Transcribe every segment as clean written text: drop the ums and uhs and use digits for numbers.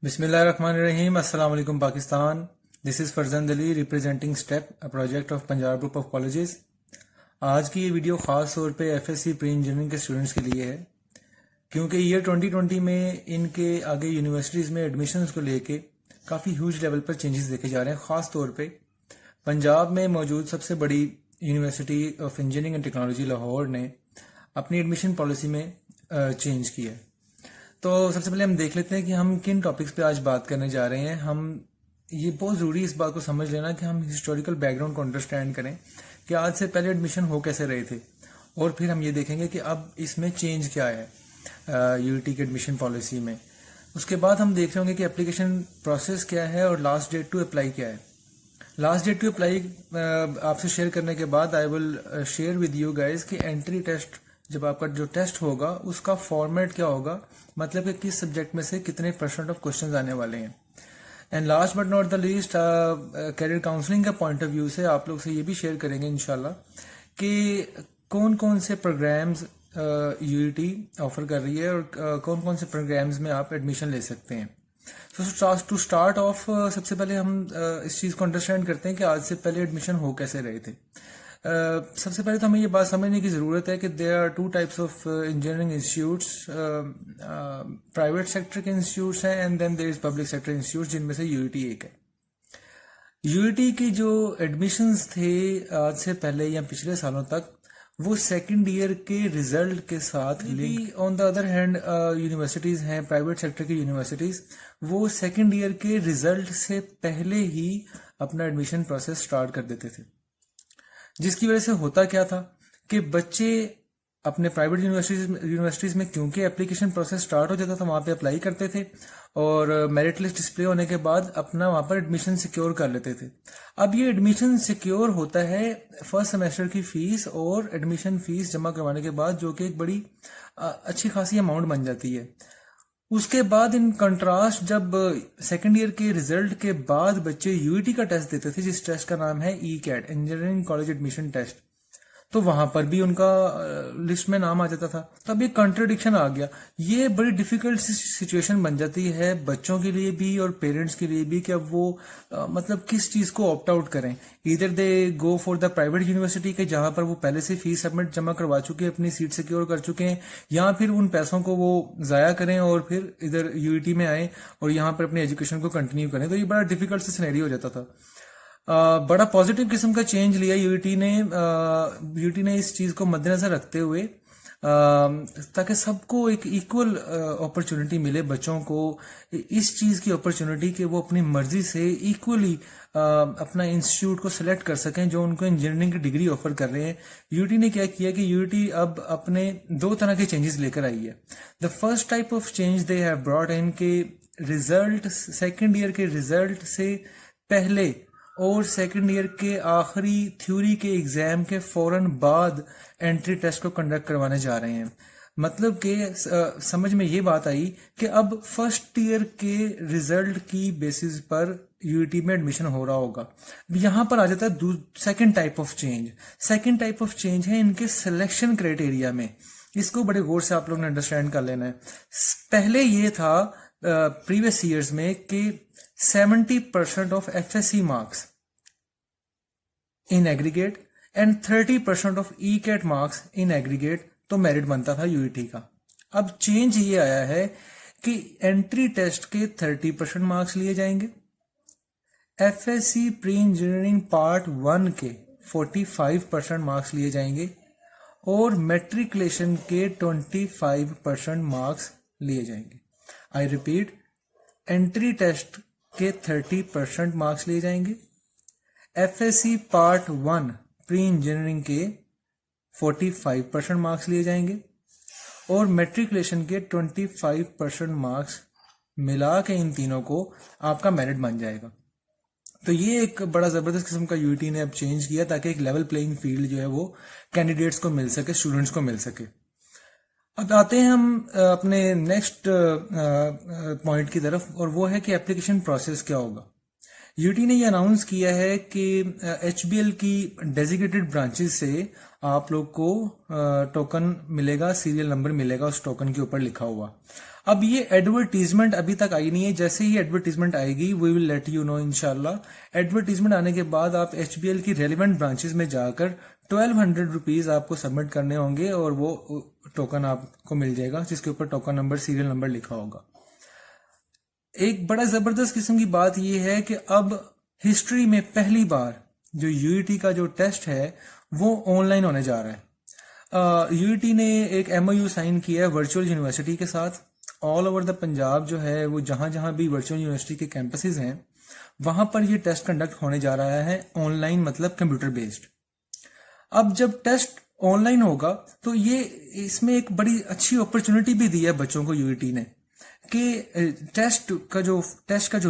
बिस्मिल्लाहिर्रहमानिर्रहीम। अस्सलाम वालेकुम Pakistan. This is Farzand Ali representing STEP, a project of Punjab group of colleges. आज की ये वीडियो ख़ास तौर पे एफएससी प्री इंजीनियरिंग के स्टूडेंट्स के लिए है, क्योंकि ईयर 2020 में इनके आगे यूनिवर्सिटीज़ में एडमिशन्स को लेके काफ़ी ह्यूज लेवल पर चेंजेस देखे जा रहे हैं। ख़ास तौर पे पंजाब में मौजूद सबसे बड़ी university of engineering and technology Lahore ने अपनी एडमिशन पॉलिसी में चेंज किया है। तो सबसे पहले हम देख लेते हैं कि हम किन टॉपिक्स पे आज बात करने जा रहे हैं। हम ये बहुत ज़रूरी इस बात को समझ लेना कि हम हिस्टोरिकल बैकग्राउंड को अंडरस्टैंड करें कि आज से पहले एडमिशन हो कैसे रहे थे, और फिर हम ये देखेंगे कि अब इसमें चेंज क्या है यूईटी की एडमिशन पॉलिसी में। उसके बाद हम देख रहे होंगे कि एप्लीकेशन प्रोसेस क्या है और लास्ट डेट टू अप्लाई क्या है। लास्ट डेट टू अप्लाई आपसे शेयर करने के बाद I will share with you guys कि एंट्री टेस्ट, जब आपका जो टेस्ट होगा उसका फॉर्मेट क्या होगा, मतलब कि किस सब्जेक्ट में से कितने % ऑफ क्वेश्चंस आने वाले हैं। And last but not the least, career counselling का पॉइंट ऑफ व्यू से आप लोग से ये भी शेयर करेंगे इंशाल्लाह कि कौन कौन से प्रोग्राम्स यूईटी ऑफर कर रही है और कौन कौन से प्रोग्राम्स में आप एडमिशन ले सकते हैं। टू स्टार्ट ऑफ, सबसे पहले हम इस चीज़ को अंडरस्टैंड करते हैं कि आज से पहले एडमिशन हो कैसे रहे थे। सबसे पहले तो हमें ये बात समझने की ज़रूरत है कि there are two types of engineering institutes. Private sector के इंस्टीट्यूट्स हैं and then there is public sector institutes, जिनमें से यूईटी एक है। यूईटी की जो एडमिशन्स थे आज से पहले या पिछले सालों तक, वो सेकंड ईयर के रिजल्ट के साथ link. On the other hand universities हैं, प्राइवेट सेक्टर की यूनिवर्सिटीज़, वो सेकंड ईयर के रिजल्ट से पहले ही अपना एडमिशन प्रोसेस स्टार्ट कर देते थे, जिसकी वजह से होता क्या था कि बच्चे अपने प्राइवेट यूनिवर्सिटीज़ में क्योंकि एप्लीकेशन प्रोसेस स्टार्ट हो जाता था, वहाँ पे अप्लाई करते थे और मेरिट लिस्ट डिस्प्ले होने के बाद अपना वहाँ पर एडमिशन सिक्योर कर लेते थे। अब ये एडमिशन सिक्योर होता है फर्स्ट सेमेस्टर की फीस और एडमिशन फीस जमा करवाने के बाद, जो कि एक बड़ी अच्छी खासी अमाउंट बन जाती है। उसके बाद इन कंट्रास्ट, जब सेकेंड ईयर के रिजल्ट के बाद बच्चे यूईटी का टेस्ट देते थे, जिस टेस्ट का नाम है E CAT, engineering college admission test, तो वहां पर भी उनका लिस्ट में नाम आ जाता था। तो अब ये कॉन्ट्रडिक्शन आ गया। ये बड़ी डिफिकल्ट सिचुएशन बन जाती है बच्चों के लिए भी और पेरेंट्स के लिए भी कि अब वो मतलब किस चीज को ऑप्ट आउट करें। इधर they go for the private university के जहां पर वो पहले से फीस सबमिट जमा करवा चुके हैं, अपनी सीट सिक्योर कर चुके हैं, या फिर उन पैसों को वो जाया करें और फिर इधर यूईटी में आए और यहाँ पर अपनी एजुकेशन को कंटिन्यू करें। तो ये बड़ा डिफिकल्ट सा सिनेरियो हो जाता था। बड़ा पॉजिटिव किस्म का चेंज लिया यूईटी ने। यूईटी ने इस चीज को मद्देनजर रखते हुए ताकि सबको एक इक्वल अपॉर्चुनिटी मिले, बच्चों को इस चीज की अपॉर्चुनिटी कि वो अपनी मर्जी से इक्वली अपना इंस्टीट्यूट को सिलेक्ट कर सकें जो उनको इंजीनियरिंग की डिग्री ऑफर कर रहे हैं। यूईटी ने क्या किया कि यूईटी अब अपने दो तरह के चेंजेस लेकर आई है। The first type of change they have brought in के रिजल्ट, सेकेंड ईयर के रिजल्ट से पहले और सेकंड ईयर के आखिरी थ्योरी के एग्जाम के फौरन बाद एंट्री टेस्ट को कंडक्ट करवाने जा रहे हैं। मतलब कि समझ में ये बात आई कि अब फर्स्ट ईयर के रिजल्ट की बेसिस पर यूईटी में एडमिशन हो रहा होगा। यहां पर आ जाता है second type of change. Second type of change है इनके सिलेक्शन क्राइटेरिया में। इसको बड़े गौर से आप लोग ने अंडरस्टैंड कर लेना है। पहले ये था प्रीवियस ईयर्स में कि 70% of FSC marks in aggregate and 30% of ECAT marks in aggregate तो मेरिट बनता था यूईटी का। अब चेंज ये आया है कि एंट्री टेस्ट के 30% मार्क्स लिए जाएंगे, FSC प्री इंजीनियरिंग पार्ट 1 के 45% मार्क्स लिए जाएंगे और मेट्रिकुलेशन के 25% मार्क्स लिए जाएंगे। आई रिपीट, एंट्री टेस्ट के 30% मार्क्स लिए जाएंगे, एफएससी पार्ट 1 प्री इंजीनियरिंग के 45% मार्क्स लिए जाएंगे और मेट्रिकुलेशन के 25% मार्क्स मिला के इन तीनों को आपका मेरिट बन जाएगा। तो ये एक बड़ा जबरदस्त किस्म का यूईटी ने अब चेंज किया ताकि एक लेवल प्लेइंग फील्ड जो है वो कैंडिडेट्स को मिल सके, स्टूडेंट्स को मिल सके। अब आते हैं हम अपने नेक्स्ट पॉइंट की तरफ, और वो है कि एप्लीकेशन प्रोसेस क्या होगा। यूटी ने ये अनाउंस किया है कि एचबीएल की डेजिग्नेटेड ब्रांचेस से आप लोग को टोकन मिलेगा, सीरियल नंबर मिलेगा उस टोकन के ऊपर लिखा हुआ। अब ये एडवर्टीजमेंट अभी तक आई नहीं है, जैसे ही एडवर्टीजमेंट आएगी we will let you know इंशाल्लाह। एडवर्टीजमेंट आने के बाद आप एचबीएल की रेलिवेंट ब्रांचेस में जाकर 1200 रुपीज आपको सबमिट करने होंगे और वो टोकन आपको मिल जाएगा जिसके ऊपर टोकन नंबर, सीरियल नंबर लिखा होगा। एक बड़ा जबरदस्त किस्म की बात यह है कि अब हिस्ट्री में पहली बार जो यूईटी का जो टेस्ट है वो ऑनलाइन होने जा रहा है। यूईटी ने एक एमओयू साइन किया है वर्चुअल यूनिवर्सिटी के साथ। ऑल ओवर द पंजाब जो है वो जहां जहां भी वर्चुअल यूनिवर्सिटी के कैंपसेस हैं वहां पर ये टेस्ट कंडक्ट होने जा रहा है ऑनलाइन, मतलब कंप्यूटर बेस्ड। अब जब टेस्ट ऑनलाइन होगा तो ये इसमें एक बड़ी अच्छी अपॉर्चुनिटी भी दी है बच्चों को यूईटी ने कि टेस्ट का जो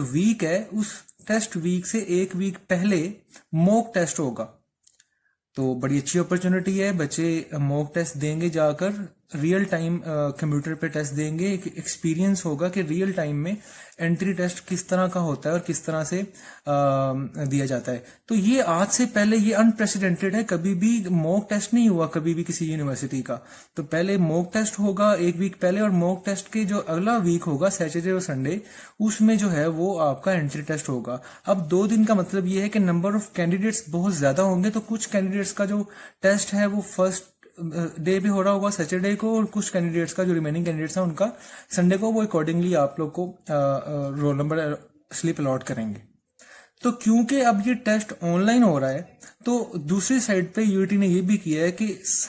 वीक है उस टेस्ट वीक से एक वीक पहले मॉक टेस्ट होगा। तो बड़ी अच्छी अपॉर्चुनिटी है, बच्चे मॉक टेस्ट देंगे, जाकर रियल टाइम कंप्यूटर पे टेस्ट देंगे। एक एक्सपीरियंस होगा कि रियल टाइम में एंट्री टेस्ट किस तरह का होता है और किस तरह से दिया जाता है। तो ये आज से पहले ये अनप्रेसिडेंटेड है, कभी भी मॉक टेस्ट नहीं हुआ कभी भी किसी यूनिवर्सिटी का। तो पहले मॉक टेस्ट होगा एक वीक पहले, और मॉक टेस्ट के जो अगला वीक होगा सैटरडे और संडे, उसमें जो है वो आपका एंट्री टेस्ट होगा। अब 2 दिन का मतलब ये है कि नंबर ऑफ कैंडिडेट्स बहुत ज्यादा होंगे, तो कुछ कैंडिडेट्स का जो टेस्ट है वो फर्स्ट डे भी हो रहा होगा सैटरडे को, और कुछ कैंडिडेट्स का जो रिमेनिंग कैंडिडेट्स हैं उनका संडे को, वो अकॉर्डिंगली आप लोग को रोल नंबर स्लिप अलॉट करेंगे। तो क्योंकि अब ये टेस्ट ऑनलाइन हो रहा है तो दूसरी साइड पे यूईटी ने ये भी किया है कि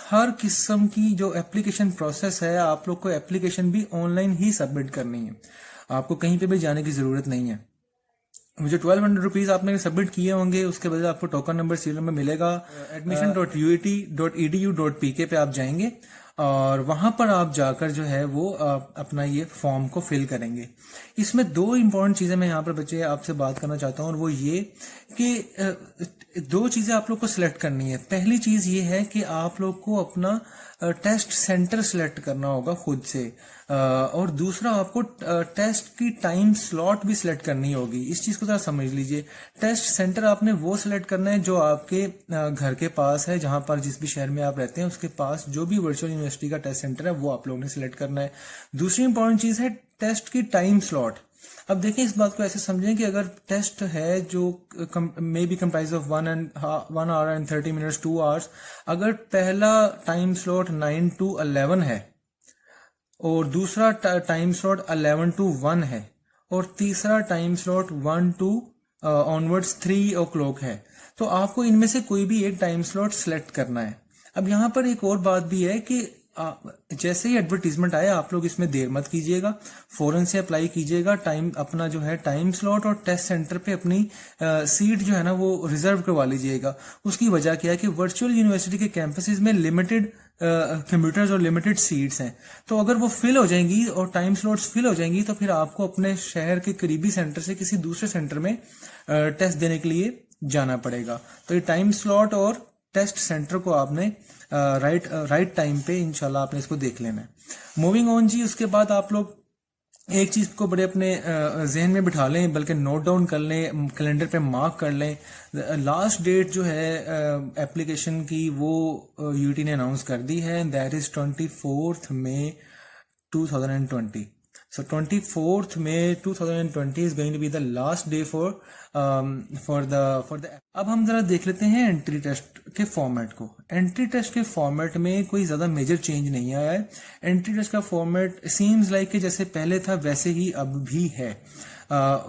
हर किस्म की जो एप्लीकेशन प्रोसेस है आप लोग को एप्लीकेशन भी ऑनलाइन ही सबमिट करनी है, आपको कहीं पे भी जाने की जरूरत नहीं है। मुझे 1200 रुपीज आपने सबमिट किए होंगे, उसके बदले आपको टोकन नंबर, सीरियल नंबर मिलेगा। admission.uit.edu.pk पे आप जाएंगे और वहां पर आप जाकर जो है वो अपना ये फॉर्म को फिल करेंगे। इसमें 2 इंपॉर्टेंट चीजें मैं यहाँ पर बच्चे आपसे बात करना चाहता हूँ, और वो ये कि 2 चीजें आप लोग को सिलेक्ट करनी है। पहली चीज ये है कि आप लोग को अपना टेस्ट सेंटर सिलेक्ट करना होगा खुद से, और दूसरा आपको टेस्ट की टाइम स्लॉट भी सिलेक्ट करनी होगी। इस चीज को जरा समझ लीजिए। टेस्ट सेंटर आपने वो सिलेक्ट करना है जो आपके घर के पास है, जहां पर जिस भी शहर में आप रहते हैं उसके पास जो भी वर्चुअल यूनिवर्सिटी का टेस्ट सेंटर है वो आप लोगों ने सिलेक्ट करना है। दूसरी इंपॉर्टेंट चीज है टेस्ट की टाइम स्लॉट। अब देखिए इस बात को ऐसे समझें कि अगर टेस्ट है जो may be comprise of 1 hour and 30 minutes 2 hours, अगर पहला टाइम स्लॉट 9 to 11 है और दूसरा टाइम स्लॉट 11 to 1 है और तीसरा time slot 1 to onwards 3 o'clock है, तो आपको इनमें से कोई भी एक टाइम स्लॉट सिलेक्ट करना है। अब यहाँ पर एक और बात भी है कि जैसे ही एडवर्टीजमेंट आए आप लोग इसमें देर मत कीजिएगा, फौरन से अप्लाई कीजिएगा। टाइम अपना जो है टाइम स्लॉट और टेस्ट सेंटर पे अपनी सीट जो है ना वो रिजर्व करवा लीजिएगा। उसकी वजह क्या है कि वर्चुअल यूनिवर्सिटी के कैंपसेस में लिमिटेड कंप्यूटर्स और लिमिटेड सीट्स हैं, तो अगर वो फिल हो जाएंगी और टाइम स्लॉट्स फिल हो जाएंगी तो फिर आपको अपने शहर के करीबी सेंटर से किसी दूसरे सेंटर में टेस्ट देने के लिए जाना पड़ेगा। तो ये टाइम स्लॉट और टेस्ट सेंटर को आपने राइट टाइम पे इंशाल्लाह आपने इसको देख लेना है। मूविंग ऑन जी, उसके बाद आप लोग एक चीज को बड़े अपने जहन में बिठा लें, बल्कि नोट डाउन कर लें, कैलेंडर पे मार्क कर लें। लास्ट डेट जो है एप्लीकेशन की वो यूटी ने अनाउंस कर दी है, that is 24 May 2020। So 24th May 2020 is going to be the last day for the अब हम जरा देख लेते हैं एंट्री टेस्ट के फॉर्मेट को। एंट्री टेस्ट के फॉर्मेट में कोई ज्यादा मेजर चेंज नहीं आया है। एंट्री टेस्ट का फॉर्मेट सीम्स लाइक कि जैसे पहले था वैसे ही अब भी है।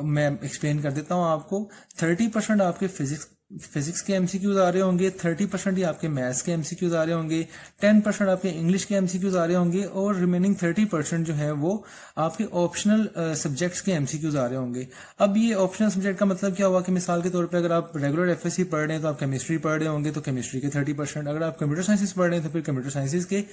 मैं एक्सप्लेन कर देता हूं आपको। 30% आपके फिजिक्स के एमसीक्यूज आ रहे होंगे, 30% ही आपके मैथ्स के एमसीक्यूज आ रहे होंगे, 10% आपके इंग्लिश के एमसीक्यूज आ रहे होंगे, और रिमेनिंग 30% जो है वो आपके ऑप्शनल सब्जेक्ट्स के एमसीक्यूज आ रहे होंगे। अब ये ऑप्शनल सब्जेक्ट का मतलब क्या हुआ कि मिसाल के तौर पे अगर आप रेगुलर एफएससी पढ़ रहे हैं तो आप केमिस्ट्री पढ़ रहे होंगे तो केमिस्ट्री के 30%, अगर आप कंप्यूटर साइंसेस पढ़ रहे हैं तो फिर कंप्यूटर साइंसेस के,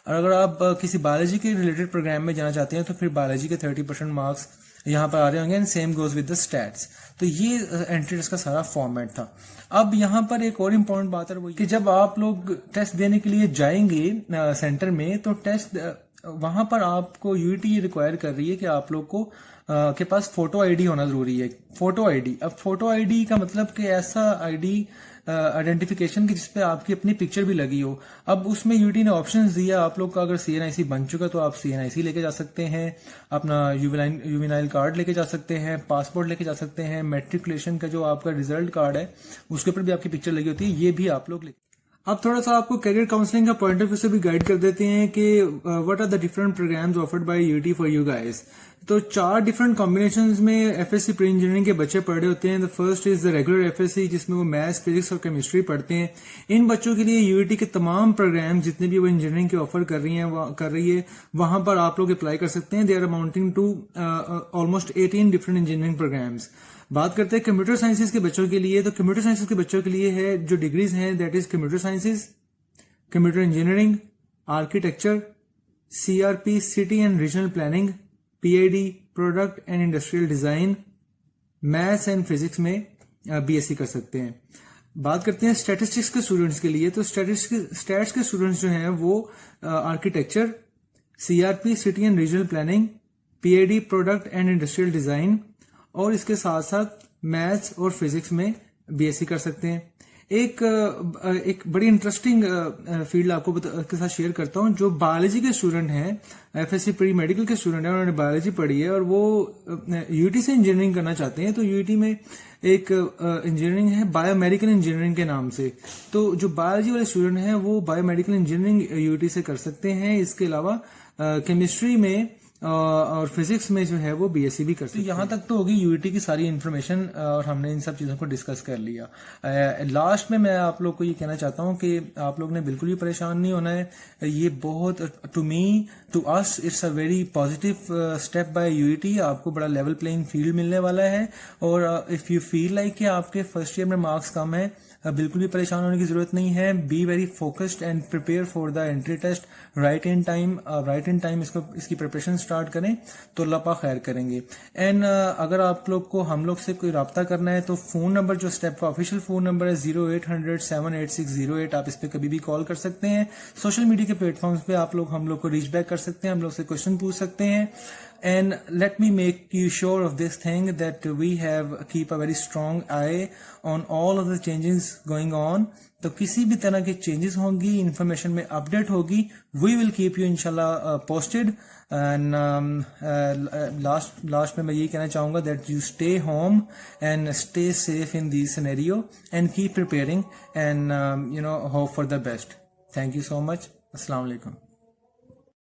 और अगर आप किसी बायोलॉजी के रिलेटेड प्रोग्राम में जाना चाहते हैं तो फिर बायोलॉजी के 30% मार्क्स यहाँ पर आ रहे होंगे। And same goes with the stats. तो ये एंट्री टेस्ट का सारा फॉर्मेट था। अब यहाँ पर एक और इम्पोर्टेंट बात है वो कि जब आप लोग टेस्ट देने के लिए जाएंगे सेंटर में, तो टेस्ट वहां पर आपको यूईटी रिक्वायर कर रही है कि आप लोग को के पास फोटो आईडी होना जरूरी है। फोटो आईडी, अब फोटो आईडी का मतलब कि ऐसा आईडी आइडेंटिफिकेशन की जिसपे आपकी अपनी पिक्चर भी लगी हो। अब उसमें यूटी ने ऑप्शंस दिया, आप लोग का अगर सीएनआईसी बन चुका तो आप सीएनआईसी लेके जा सकते हैं, अपना यूवेनाइल कार्ड लेके जा सकते हैं, पासपोर्ट लेके जा सकते हैं, मैट्रिकुलेशन का जो आपका रिजल्ट कार्ड है उसके ऊपर भी आपकी पिक्चर लगी होती है, ये भी आप लोग लेके। अब थोड़ा सा आपको करियर काउंसलिंग का पॉइंट ऑफ व्यू से भी गाइड कर देते हैं कि what are the different programmes offered by UET for you guys. तो 4 डिफरेंट कॉम्बिनेशंस में एफएससी प्री इंजीनियरिंग के बच्चे पढ़ रहे होते हैं। The first is the regular FSc, जिसमें वो मैथ्स, फिजिक्स और केमिस्ट्री पढ़ते हैं। इन बच्चों के लिए यूईटी के तमाम प्रोग्राम जितने भी वो इंजीनियरिंग के ऑफर कर रही है वहां पर आप लोग अप्लाई कर सकते हैं। They are amounting to almost 18 different engineering programmes. बात करते हैं कंप्यूटर साइंसेज के बच्चों के लिए, तो कंप्यूटर साइंसेज के बच्चों के लिए है जो डिग्रीज हैं, that is computer sciences, computer engineering, architecture, CRP city and regional planning, PID product and industrial design, maths and physics में बीएससी कर सकते हैं। बात करते हैं स्टैटिस्टिक्स के स्टूडेंट्स के लिए, तो स्टैट्स के स्टूडेंट्स जो हैं वो architecture, CRP city and regional planning, PID product and industrial design और इसके साथ साथ मैथ्स और फिजिक्स में बीएससी कर सकते हैं। एक बड़ी इंटरेस्टिंग फील्ड आपको के साथ शेयर करता हूं। जो बायोलॉजी के स्टूडेंट हैं, एफएससी प्री मेडिकल के स्टूडेंट हैं, उन्होंने बायोलॉजी पढ़ी है और वो यूटी से इंजीनियरिंग करना चाहते हैं, तो यूटी में एक इंजीनियरिंग है बायोमेडिकल इंजीनियरिंग के नाम से। तो जो बायोलॉजी वाले स्टूडेंट हैं वो बायोमेडिकल इंजीनियरिंग यूटी से कर सकते हैं। इसके अलावा केमिस्ट्री में और फिजिक्स में जो है वो बीएससी भी कर सकते हैं। तो यहाँ तक तो होगी यूईटी की सारी इन्फॉर्मेशन और हमने इन सब चीजों को डिस्कस कर लिया। लास्ट में मैं आप लोग को ये कहना चाहता हूँ कि आप लोग ने बिल्कुल भी परेशान नहीं होना है। ये बहुत to us it's a very positive step by UET. आपको बड़ा लेवल प्लेइंग फील्ड मिलने वाला है और इफ यू फील लाइक कि आपके फर्स्ट ईयर में मार्क्स कम है, बिल्कुल भी परेशान होने की जरूरत नहीं है। Be very focused and prepare for the entry test right in time इसकी प्रिपरेशन स्टार्ट करें तो अल्लाह पाक खैर करेंगे। एंड अगर आप लोग को हम लोग से कोई रब्ता करना है तो फोन नंबर जो स्टेप का ऑफिशियल फोन नंबर है 0800 78608, आप इस पे कभी भी कॉल कर सकते हैं। सोशल मीडिया के प्लेटफॉर्म्स पे आप लोग हम लोग को रीच बैक कर सकते हैं, हम लोग से क्वेश्चन पूछ सकते हैं। And let me make you sure of this thing that we keep a very strong eye on all of the changes going on. तो किसी भी तरह की चेंजेस होंगी, इंफॉर्मेशन में अपडेट होगी, we will keep you इंशाल्लाह posted. And लास्ट में मैं यही कहना चाहूंगा that you stay home and stay safe in this scenario and keep preparing and hope for the best. Thank you so much. Assalamu alaikum.